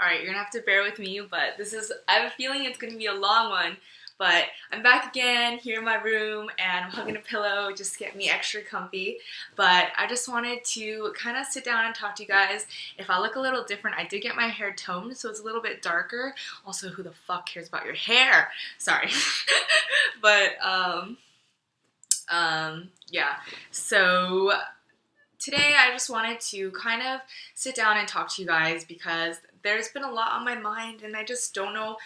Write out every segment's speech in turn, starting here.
Alright, you're gonna have to bear with me, but I have a feeling it's gonna be a long one. But I'm back again here in my room and I'm hugging a pillow just to get me extra comfy. But I just wanted to kind of sit down and talk to you guys. If I look a little different, I did get my hair toned, so it's a little bit darker. Also, who the fuck cares about your hair? Sorry. But, yeah. So today I just wanted to kind of sit down and talk to you guys because there's been a lot on my mind and I just don't know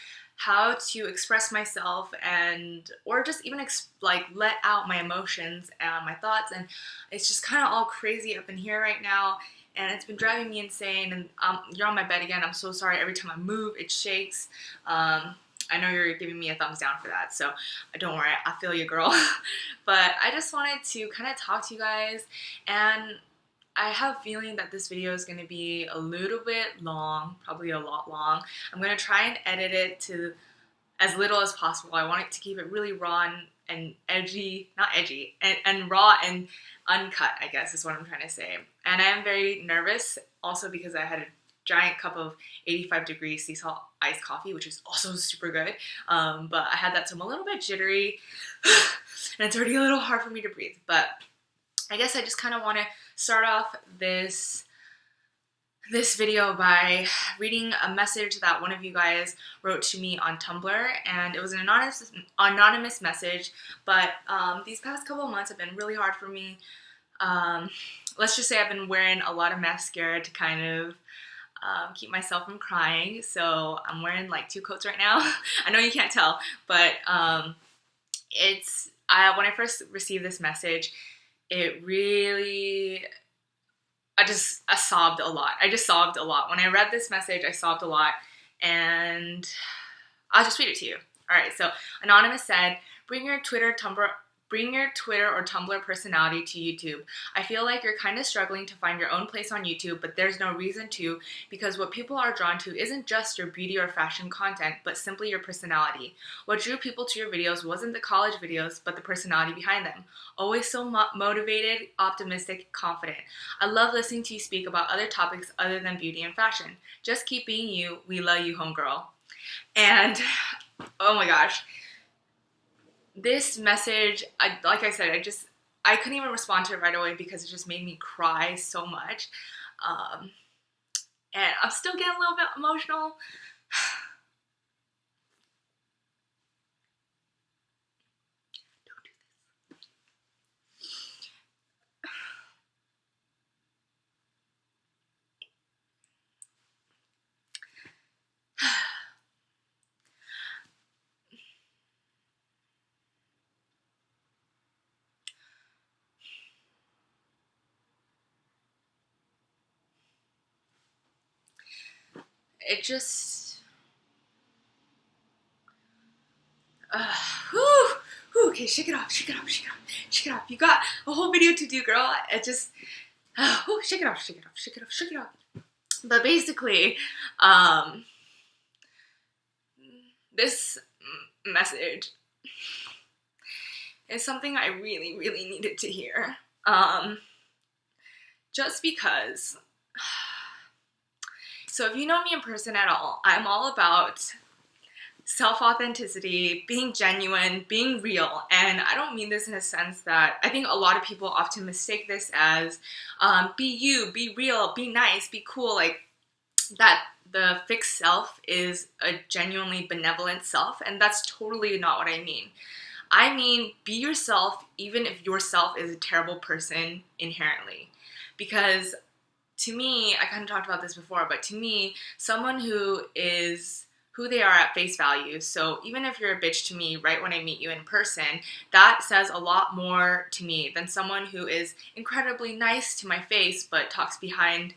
how to express myself or just even let out my emotions and my thoughts, and it's just kind of all crazy up in here right now and it's been driving me insane. And you're on my bed again. I'm so sorry. Every time I move it shakes. I know you're giving me a thumbs down for that, so don't worry, I feel you, girl. But I just wanted to kind of talk to you guys, and I have a feeling that this video is going to be a little bit long, probably a lot long. I'm going to try and edit it to as little as possible. I want it to keep it really raw and edgy, not edgy, and raw and uncut, I guess is what I'm trying to say. And I am very nervous also because I had a giant cup of 85-degree sea salt iced coffee, which is also super good. But I had that, so I'm a little bit jittery and it's already a little hard for me to breathe. But I guess I just kind of want to start off this video by reading a message that one of you guys wrote to me on Tumblr, and it was an anonymous message, but these past couple of months have been really hard for me. Let's just say I've been wearing a lot of mascara to kind of keep myself from crying, so I'm wearing like 2 coats right now. I know you can't tell, but when I first received this message, it really, I sobbed a lot. I just sobbed a lot. When I read this message, I sobbed a lot, and I'll just read it to you. Alright, so Anonymous said, bring your Twitter or Tumblr personality to YouTube. I feel like you're kind of struggling to find your own place on YouTube, but there's no reason to, because what people are drawn to isn't just your beauty or fashion content, but simply your personality. What drew people to your videos wasn't the college videos, but the personality behind them. Always so motivated, optimistic, confident. I love listening to you speak about other topics other than beauty and fashion. Just keep being you. We love you, homegirl. And, oh my gosh. This message, like I said, I couldn't even respond to it right away because it just made me cry so much. And I'm still getting a little bit emotional. Don't do this. It just, okay, shake it off. You got a whole video to do, girl. It just, shake it off. But basically, this message is something I really, really needed to hear. Just because. So if you know me in person at all, I'm all about self-authenticity, being genuine, being real. And I don't mean this in a sense that I think a lot of people often mistake this as be you, be real, be nice, be cool, like that the fixed self is a genuinely benevolent self, and that's totally not what I mean. I mean, be yourself even if yourself is a terrible person inherently. Because to me, I kind of talked about this before, but to me, someone who is who they are at face value, so even if you're a bitch to me right when I meet you in person, that says a lot more to me than someone who is incredibly nice to my face but talks behind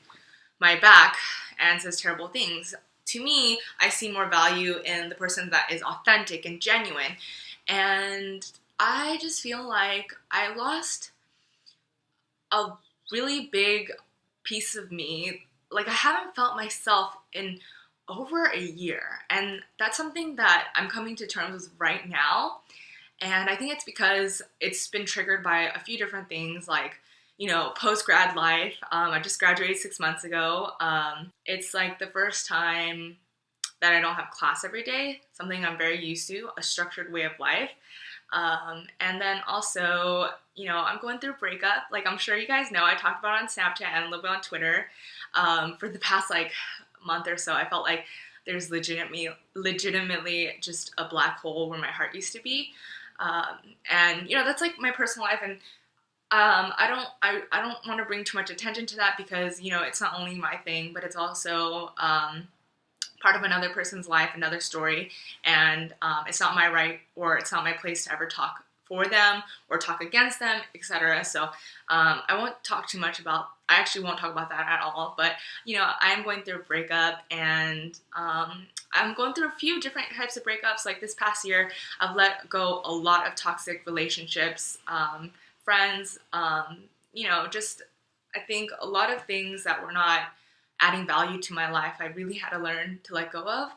my back and says terrible things. To me, I see more value in the person that is authentic and genuine. And I just feel like I lost a really big piece of me. Like, I haven't felt myself in over a year, and that's something that I'm coming to terms with right now. And I think it's because it's been triggered by a few different things, like, post-grad life. I just graduated 6 months ago. It's like the first time that I don't have class every day, something I'm very used to, a structured way of life. And then also, I'm going through a breakup. Like, I'm sure you guys know, I talked about it on Snapchat and a little bit on Twitter. For the past like month or so, I felt like there's legitimately just a black hole where my heart used to be. And that's like my personal life, and I don't want to bring too much attention to that because it's not only my thing, but it's also part of another person's life, another story, and it's not my right or it's not my place to ever talk for them or talk against them, etc. So I won't talk too much about. I actually won't talk about that at all. But I'm going through a breakup, and I'm going through a few different types of breakups. Like this past year, I've let go a lot of toxic relationships, friends. Just I think a lot of things that were not adding value to my life, I really had to learn to let go of.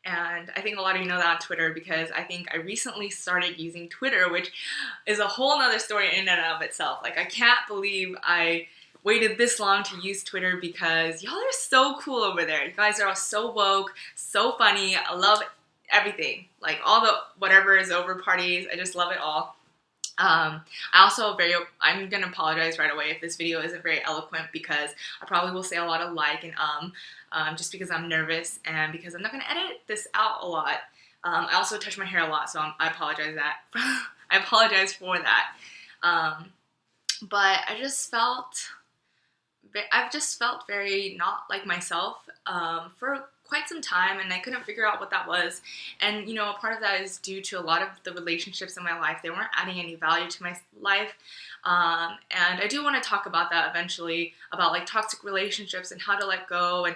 And I think a lot of you know that on Twitter, because I think I recently started using Twitter, which is a whole nother story in and of itself. Like, I can't believe I waited this long to use Twitter, because y'all are so cool over there. You guys are all so woke, so funny. I love everything. Like, all the whatever is over parties, I just love it all. I'm gonna apologize right away if this video isn't very eloquent, because I probably will say a lot of like and just because I'm nervous and because I'm not gonna edit this out a lot. I also touch my hair a lot, so I apologize I apologize for that. But I've just felt very not like myself for quite some time, and I couldn't figure out what that was. And a part of that is due to a lot of the relationships in my life. They weren't adding any value to my life, and I do want to talk about that eventually, about like toxic relationships and how to let go, and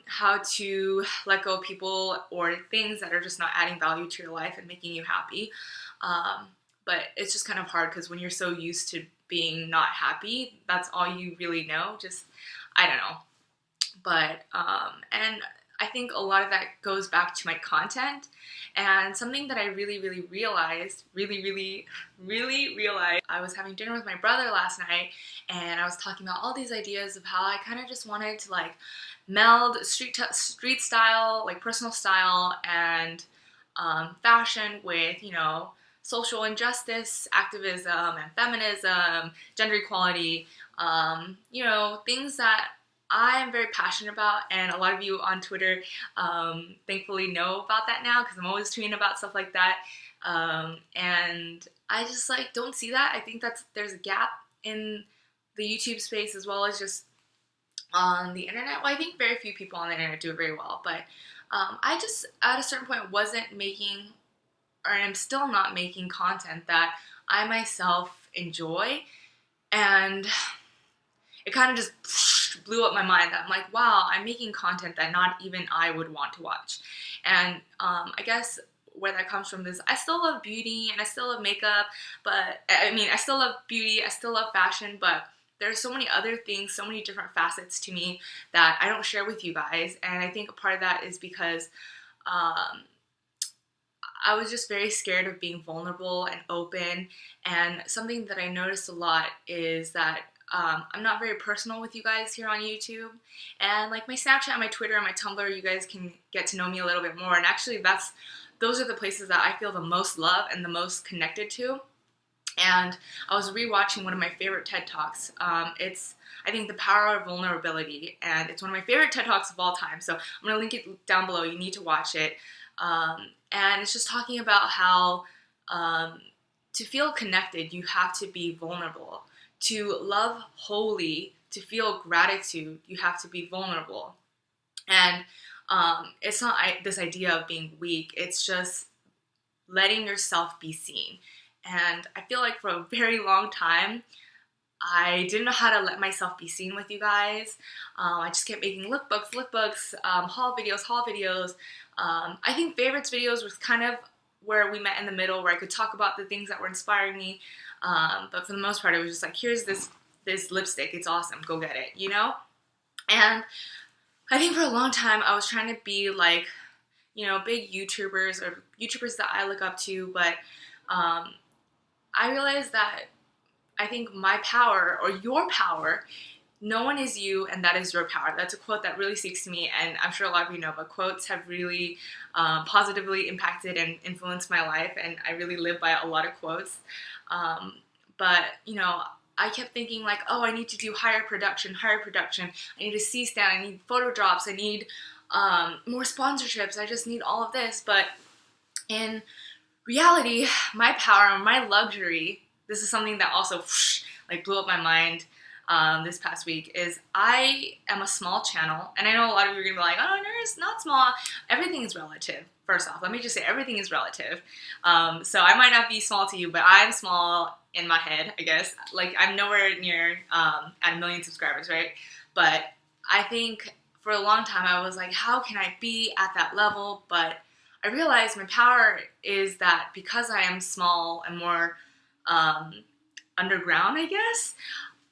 how to let go of people or things that are just not adding value to your life and making you happy. But it's just kind of hard, because when you're so used to being not happy, that's all you really know. Just, I don't know. But, and I think a lot of that goes back to my content, and something that I really realized, I was having dinner with my brother last night, and I was talking about all these ideas of how I kind of just wanted to like meld street style, like personal style, and fashion with, social injustice, activism, and feminism, gender equality, things that I am very passionate about, and a lot of you on Twitter thankfully know about that now, because I'm always tweeting about stuff like that, and I just like don't see that. I think there's a gap in the YouTube space as well as just on the internet. Well, I think very few people on the internet do it very well, but I just at a certain point wasn't making, or I'm still not making, content that I myself enjoy, and it kind of just blew up my mind that I'm like, wow, I'm making content that not even I would want to watch. And I guess where that comes from is I still love beauty and I still love makeup, but I still love beauty, I still love fashion, but there's so many other things, so many different facets to me that I don't share with you guys. And I think a part of that is because I was just very scared of being vulnerable and open. And something that I noticed a lot is that I'm not very personal with you guys here on YouTube. And like my Snapchat, my Twitter, and my Tumblr, you guys can get to know me a little bit more. And actually those are the places that I feel the most love and the most connected to. And I was rewatching one of my favorite TED Talks. It's, I think, The Power of Vulnerability. And it's one of my favorite TED Talks of all time. So I'm going to link it down below. You need to watch it. And it's just talking about how to feel connected, you have to be vulnerable. To love wholly, to feel gratitude, you have to be vulnerable. And it's not this idea of being weak. It's just letting yourself be seen. And I feel like for a very long time, I didn't know how to let myself be seen with you guys. I just kept making lookbooks, haul videos. I think favorites videos was kind of where we met in the middle, where I could talk about the things that were inspiring me. But for the most part, it was just like, here's this lipstick, it's awesome, go get it, you know? And I think for a long time, I was trying to be like, big YouTubers or YouTubers that I look up to, but I realized that I think my power or your power, no one is you and that is your power. That's a quote that really speaks to me, and I'm sure a lot of you know, but quotes have really positively impacted and influenced my life, and I really live by a lot of quotes. But, you know, I kept thinking like, oh, I need to do higher production. I need a C-stand, I need photo drops, I need more sponsorships, I just need all of this. But in reality, my power, my luxury, this is something that also like blew up my mind this past week, is I am a small channel, and I know a lot of you are gonna be like, oh, Nora's not small. Everything is relative. First off, let me just say everything is relative. So I might not be small to you, but I'm small in my head, I guess. Like, I'm nowhere near at 1 million subscribers, right? But I think for a long time I was like, how can I be at that level? But I realized my power is that because I am small and more underground, I guess,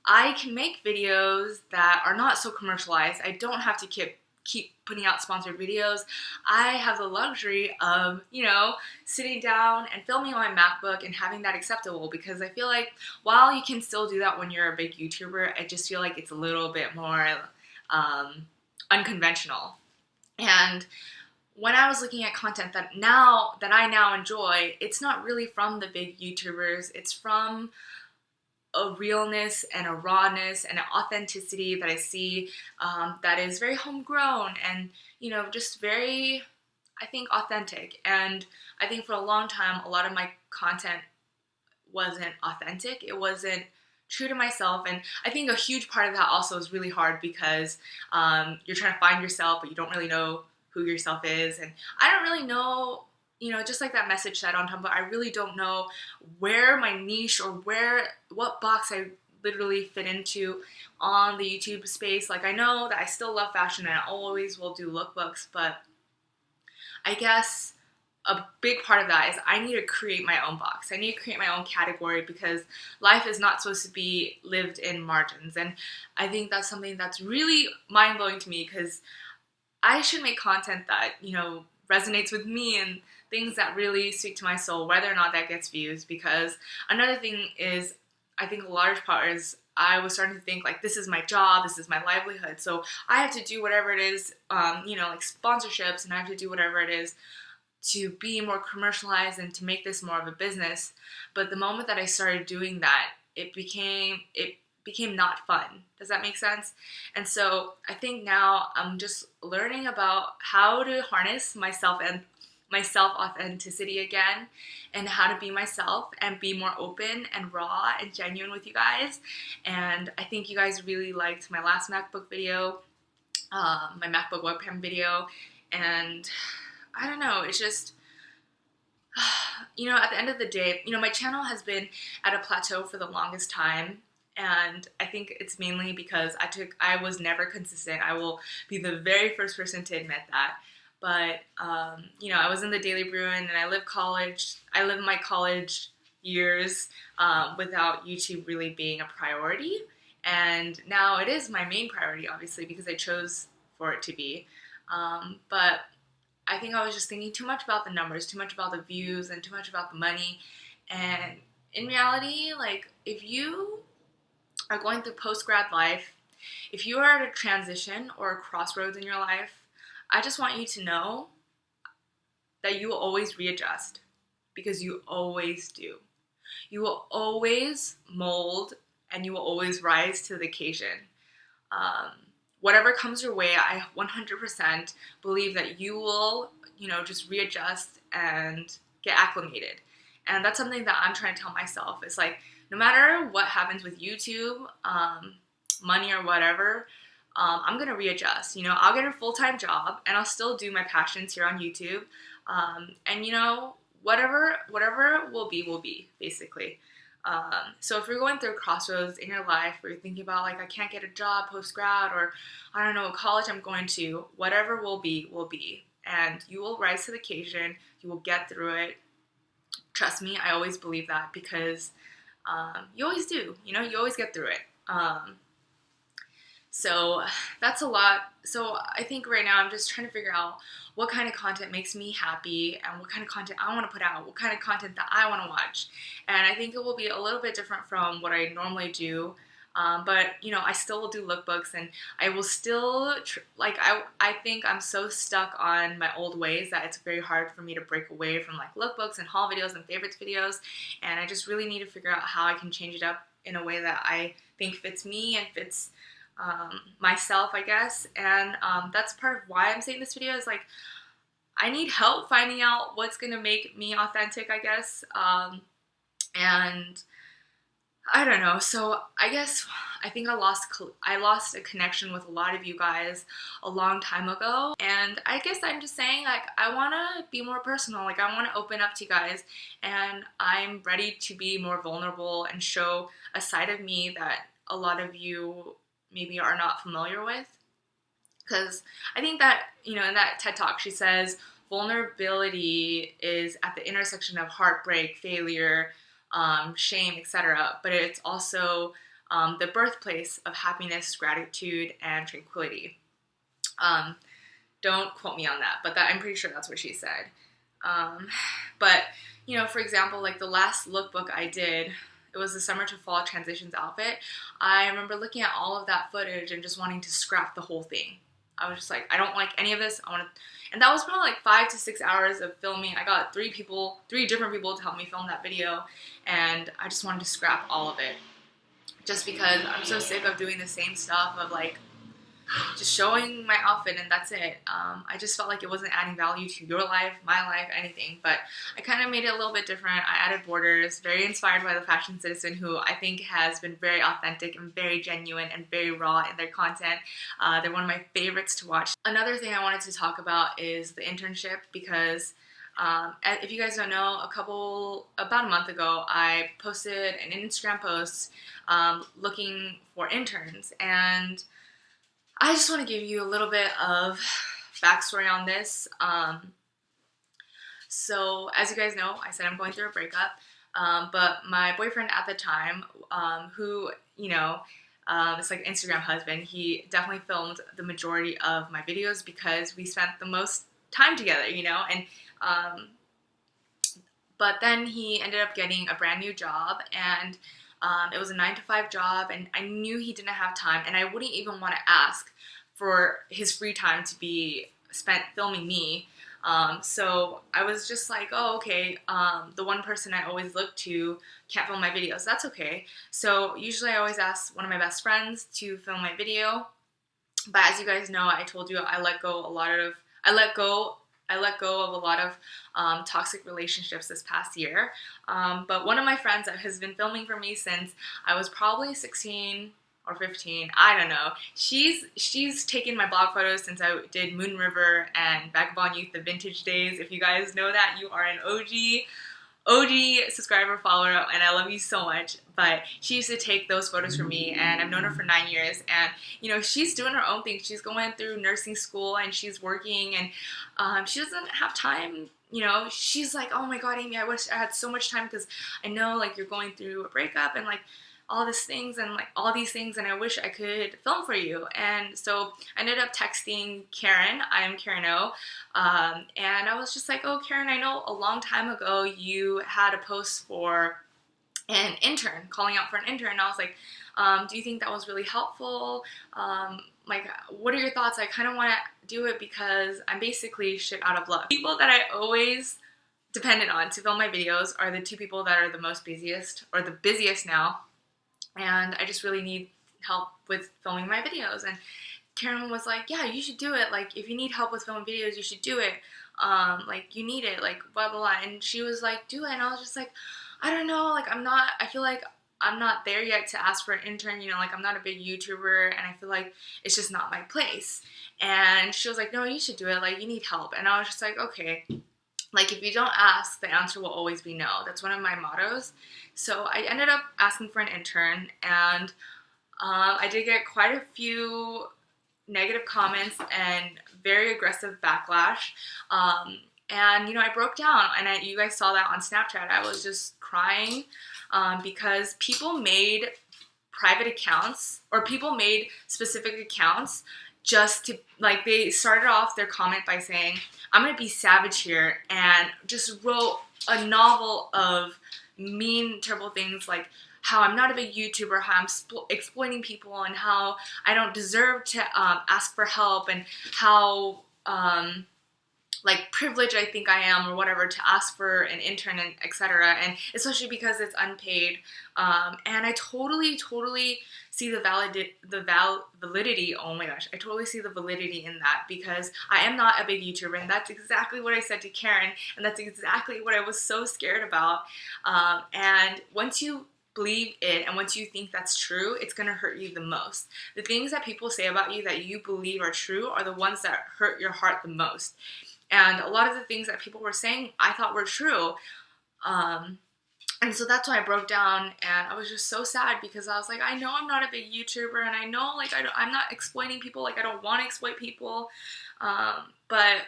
I can make videos that are not so commercialized. I don't have to keep putting out sponsored videos. I have the luxury of, you know, sitting down and filming on my MacBook and having that acceptable, because I feel like while you can still do that when you're a big YouTuber, I just feel like it's a little bit more unconventional. And when I was looking at content that I now enjoy, it's not really from the big YouTubers. It's from a realness and a rawness and an authenticity that I see that is very homegrown and, you know, just very, I think, authentic. And I think for a long time, a lot of my content wasn't authentic. It wasn't true to myself. And I think a huge part of that also is really hard because you're trying to find yourself, but you don't really know who yourself is. And I don't really know, you know, just like that message said on Tumblr, I really don't know where my niche or what box I literally fit into on the YouTube space. Like, I know that I still love fashion and I always will do lookbooks, but I guess a big part of that is I need to create my own box. I need to create my own category, because life is not supposed to be lived in margins. And I think that's something that's really mind-blowing to me, because I should make content that, you know, resonates with me and things that really speak to my soul, whether or not that gets views. Because another thing is, I think a large part is I was starting to think like, this is my job, this is my livelihood, so I have to do whatever it is, you know, like sponsorships, and I have to do whatever it is to be more commercialized and to make this more of a business. But the moment that I started doing that, it became not fun. Does that make sense? And so I think now I'm just learning about how to harness myself and my self-authenticity again, and how to be myself and be more open and raw and genuine with you guys. And I think you guys really liked my last MacBook video, my MacBook webcam video, and I don't know, it's just, you know, at the end of the day, you know, my channel has been at a plateau for the longest time. And I think it's mainly because I was never consistent. I will be the very first person to admit that. But, you know, I was in the Daily Bruin and I lived my college years without YouTube really being a priority. And now it is my main priority, obviously, because I chose for it to be. But I think I was just thinking too much about the numbers, too much about the views, and too much about the money. And in reality, like, if you are going through post-grad life, if you are at a transition or a crossroads in your life, I just want you to know that you will always readjust, because you always do. You will always mold and you will always rise to the occasion. Whatever comes your way, I 100% believe that you will, you know, just readjust and get acclimated. And that's something that I'm trying to tell myself. It's like, no matter what happens with YouTube, money or whatever, I'm going to readjust. You know, I'll get a full-time job and I'll still do my passions here on YouTube. And, you know, whatever will be, basically. So if you're going through a crossroads in your life where you're thinking about, like, I can't get a job post-grad, or I don't know, college I'm going to, whatever will be. And you will rise to the occasion. You will get through it. Trust me, I always believe that, because you always do. You know, you always get through it. So that's a lot. So I think right now I'm just trying to figure out what kind of content makes me happy and what kind of content I want to put out, what kind of content that I want to watch. And I think it will be a little bit different from what I normally do. But you know, I still will do lookbooks, and I will still I think I'm so stuck on my old ways that it's very hard for me to break away from like lookbooks and haul videos and favorites videos. And I just really need to figure out how I can change it up in a way that I think fits me and fits myself, I guess. And that's part of why I'm saying this video is like I need help finding out what's gonna make me authentic, I guess. And I don't know. So I guess I think I lost a connection with a lot of you guys a long time ago. And I guess I'm just saying, like, I want to be more personal. Like, I want to open up to you guys, and I'm ready to be more vulnerable and show a side of me that a lot of you maybe are not familiar with. Because I think that, you know, in that TED Talk, she says vulnerability is at the intersection of heartbreak, failure, shame, etc. But it's also the birthplace of happiness, gratitude, and tranquility. Don't quote me on that, but I'm pretty sure that's what she said. But, you know, for example, like the last lookbook I did, it was the summer to fall transitions outfit. I remember looking at all of that footage and just wanting to scrap the whole thing. I was just like, I don't like any of this. And that was probably like 5 to 6 hours of filming. I got three different people to help me film that video, and I just wanted to scrap all of it. Just because I'm so sick of doing the same stuff of like just showing my outfit and that's it. I just felt like it wasn't adding value to your life, my life, anything. But I kind of made it a little bit different. I added borders, very inspired by the Fashion Citizen, who I think has been very authentic and very genuine and very raw in their content. They're one of my favorites to watch. Another thing I wanted to talk about is the internship, because if you guys don't know, about a month ago, I posted an Instagram post looking for interns, and I just want to give you a little bit of backstory on this. So as you guys know, I said I'm going through a breakup, but my boyfriend at the time, who, you know, it's like Instagram husband, he definitely filmed the majority of my videos because we spent the most time together, you know, and but then he ended up getting a brand new job, and it was a 9-to-5 job, and I knew he didn't have time, and I wouldn't even want to ask for his free time to be spent filming me. So I was just like, oh, okay, the one person I always look to can't film my videos. That's okay. So usually I always ask one of my best friends to film my video. But as you guys know, I told you I let go of a lot of toxic relationships this past year. But one of my friends that has been filming for me since I was probably 16 or 15, I don't know. She's taken my blog photos since I did Moon River and Vagabond Youth, the vintage days. If you guys know that, you are an OG subscriber, follower, and I love you so much. But she used to take those photos for me, and I've known her for 9 years, and you know, she's doing her own thing. She's going through nursing school and she's working, and she doesn't have time. You know, she's like, oh my god, Amy, I wish I had so much time, because I know like you're going through a breakup and like all these things, and I wish I could film for you. And so I ended up texting Karen. I am Karen O. And I was just like, oh, Karen, I know a long time ago you had a post for an intern, calling out for an intern. And I was like, do you think that was really helpful? Like, what are your thoughts? I kind of want to do it because I'm basically shit out of luck. People that I always depended on to film my videos are the two people that are the most busiest, or the busiest now. And I just really need help with filming my videos. And Karen was like, yeah, you should do it. Like, if you need help with filming videos, you should do it. Like, you need it, like, blah, blah, blah. And she was like, do it. And I was just like, I don't know, like, I feel like I'm not there yet to ask for an intern, you know, like, I'm not a big YouTuber, and I feel like it's just not my place. And she was like, no, you should do it. Like, you need help. And I was just like, okay. Like, if you don't ask, the answer will always be no. That's one of my mottos. So I ended up asking for an intern, and I did get quite a few negative comments and very aggressive backlash. And, you know, I broke down, and you guys saw that on Snapchat. I was just crying because people made private accounts, or people made specific accounts just to, like, they started off their comment by saying, I'm gonna be savage here, and just wrote a novel of mean, terrible things like how I'm not a big YouTuber, how I'm exploiting people, and how I don't deserve to ask for help, and how like privileged I think I am or whatever to ask for an intern, and etc. And especially because it's unpaid. And I totally see the validity. Oh my gosh, I totally see the validity in that, because I am not a big YouTuber, and that's exactly what I said to Karen, and that's exactly what I was so scared about. And once you believe it, and once you think that's true, it's gonna hurt you the most. The things that people say about you that you believe are true are the ones that hurt your heart the most. And a lot of the things that people were saying I thought were true. And so that's why I broke down, and I was just so sad, because I was like, I know I'm not a big YouTuber, and I know, like, I'm not exploiting people, like, I don't want to exploit people, but,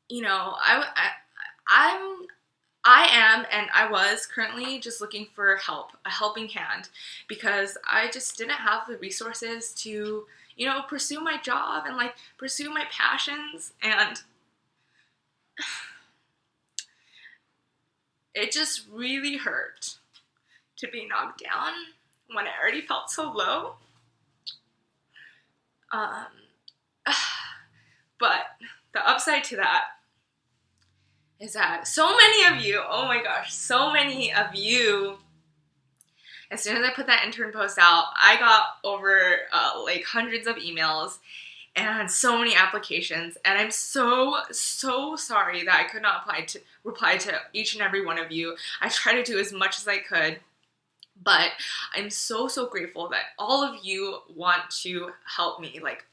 you know, I am, and I was currently just looking for help, a helping hand, because I just didn't have the resources to, you know, pursue my job and, like, pursue my passions, and it just really hurt to be knocked down when I already felt so low. But the upside to that is that so many of you, oh my gosh, so many of you, as soon as I put that intern post out, I got over like hundreds of emails and so many applications, and I'm so sorry that I could not reply to each and every one of you. I tried to do as much as I could, but I'm so grateful that all of you want to help me. Like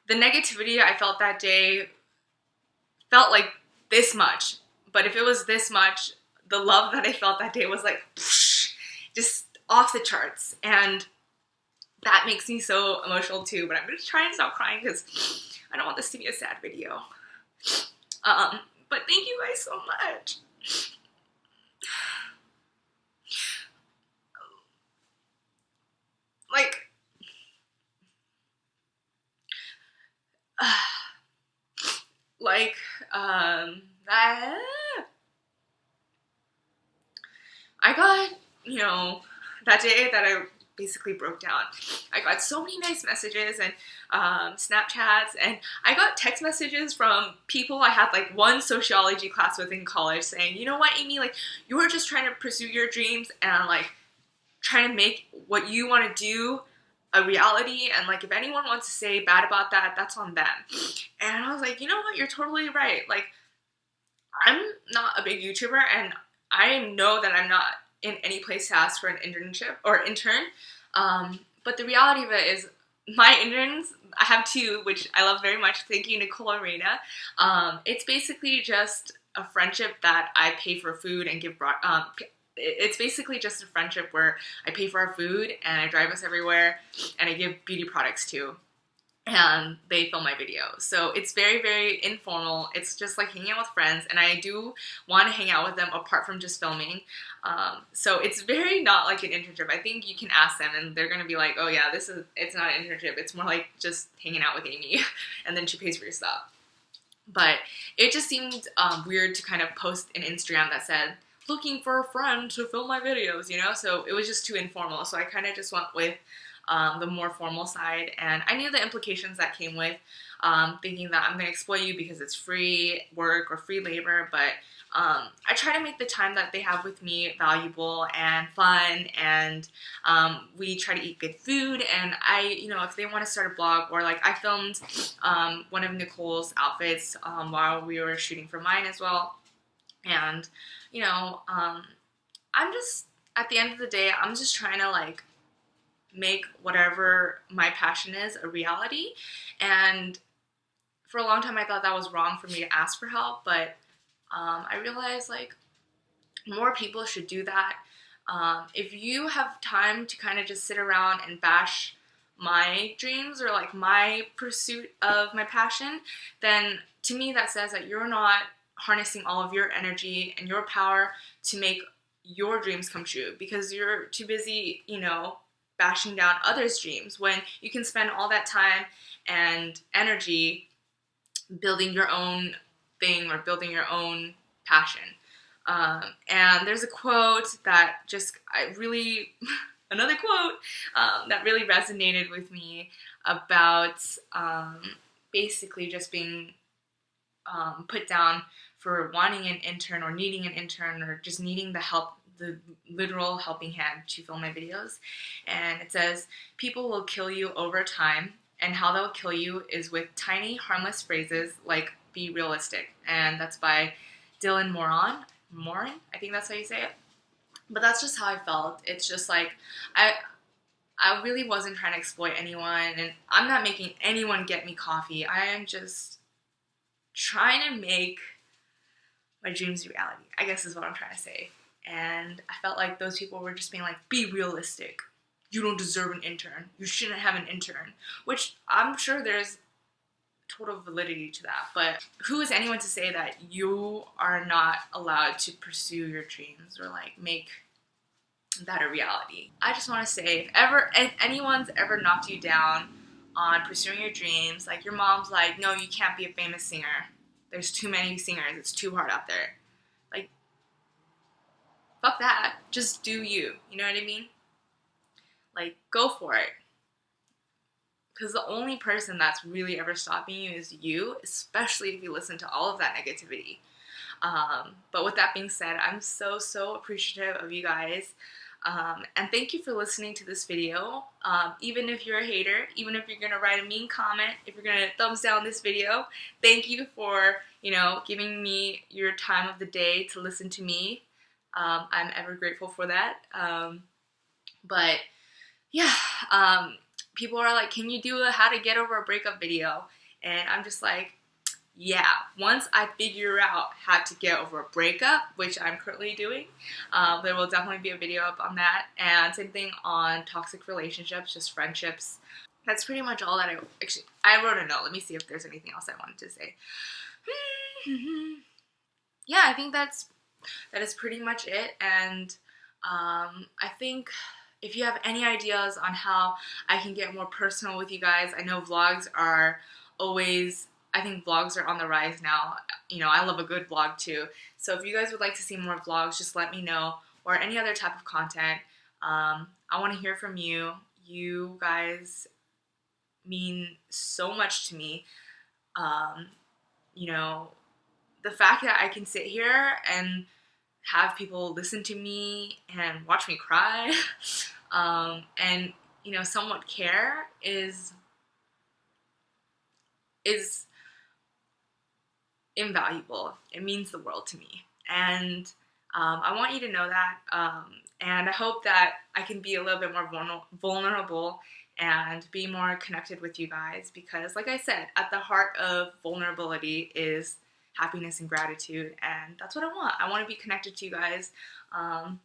the negativity I felt that day felt like this much, but if it was this much, the love that I felt that day was like just off the charts, and that makes me so emotional too. But I'm gonna try and stop crying because I don't want this to be a sad video. But thank you guys so much. I got, you know, that day that I basically broke down, I got so many nice messages and Snapchats, and I got text messages from people I had like one sociology class with in college saying, you know what, Amy, like, you were just trying to pursue your dreams and like trying to make what you want to do a reality, and like if anyone wants to say bad about that, that's on them. And I was like, you know what, you're totally right. Like, I'm not a big YouTuber, and I know that I'm not in any place to ask for an internship or intern. But the reality of it is, my interns, I have two, which I love very much. Thank you, Nicole and Rayna. It's basically just a friendship that I pay for food and give. It's basically just a friendship where I pay for our food and I drive us everywhere, and I give beauty products too, and they film my videos. So it's very informal. It's just like hanging out with friends, and I do want to hang out with them apart from just filming. So it's very not like an internship. I think you can ask them and they're gonna be like, oh yeah, it's not an internship. It's more like just hanging out with Amy and then she pays for your stuff. But it just seemed weird to kind of post an Instagram that said, looking for a friend to film my videos, you know? So it was just too informal. So I kind of just went with the more formal side, and I knew the implications that came with thinking that I'm going to exploit you because it's free work or free labor, but I try to make the time that they have with me valuable and fun, and we try to eat good food, and if they want to start a blog, or like I filmed one of Nicole's outfits while we were shooting for mine as well, and I'm just, at the end of the day, I'm just trying to like make whatever my passion is a reality. And for a long time I thought that was wrong for me to ask for help, but I realized like more people should do that. If you have time to kind of just sit around and bash my dreams or like my pursuit of my passion, then to me that says that you're not harnessing all of your energy and your power to make your dreams come true because you're too busy, you know, bashing down others' dreams when you can spend all that time and energy building your own thing or building your own passion. And there's a quote that another quote that really resonated with me about basically just being put down for wanting an intern or needing an intern or just needing the help, the literal helping hand to film my videos. And it says, people will kill you over time, and how they'll kill you is with tiny, harmless phrases like be realistic. And that's by Moran, I think that's how you say it. But that's just how I felt. It's just like, I really wasn't trying to exploit anyone, and I'm not making anyone get me coffee. I am just trying to make my dreams a reality, I guess is what I'm trying to say. And I felt like those people were just being like, be realistic. You don't deserve an intern. You shouldn't have an intern. Which I'm sure there's total validity to that. But who is anyone to say that you are not allowed to pursue your dreams or like make that a reality? I just want to say, if anyone's ever knocked you down on pursuing your dreams, like your mom's like, no, you can't be a famous singer. There's too many singers. It's too hard out there. Like, fuck that. Just do you. You know what I mean? Like, go for it. Because the only person that's really ever stopping you is you, especially if you listen to all of that negativity. But with that being said, I'm so appreciative of you guys. And thank you for listening to this video. Even if you're a hater, even if you're going to write a mean comment, if you're going to thumbs down this video, thank you for, you know, giving me your time of the day to listen to me. I'm ever grateful for that. But yeah, people are like, can you do a how to get over a breakup video? And I'm just like, yeah, once I figure out how to get over a breakup, which I'm currently doing, there will definitely be a video up on that. And same thing on toxic relationships, just friendships. That's pretty much all that I wrote a note. Let me see if there's anything else I wanted to say. Yeah, I think that is pretty much it. And I think if you have any ideas on how I can get more personal with you guys, I know vlogs are always, I think vlogs are on the rise now. You know, I love a good vlog too. So if you guys would like to see more vlogs, just let me know, or any other type of content. I want to hear from you. You guys mean so much to me. You know, the fact that I can sit here and have people listen to me and watch me cry and, you know, somewhat care is invaluable. It means the world to me. And I want you to know that. And I hope that I can be a little bit more vulnerable and be more connected with you guys, because like I said, at the heart of vulnerability is happiness and gratitude, and that's what I want. I want to be connected to you guys. And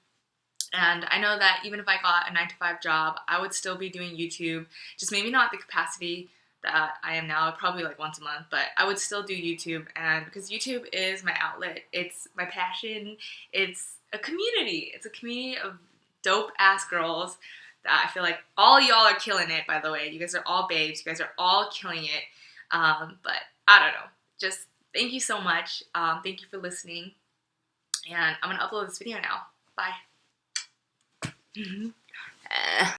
I know that even if I got a 9-to-5 job, I would still be doing YouTube, just maybe not the capacity that I am now, probably like once a month, but I would still do YouTube. And because YouTube is my outlet, it's my passion, it's a community. It's a community of dope ass girls that I feel like all y'all are killing it, by the way. You guys are all babes. You guys are all killing it. But I don't know. Just thank you so much. Thank you for listening. And I'm going to upload this video now. Bye.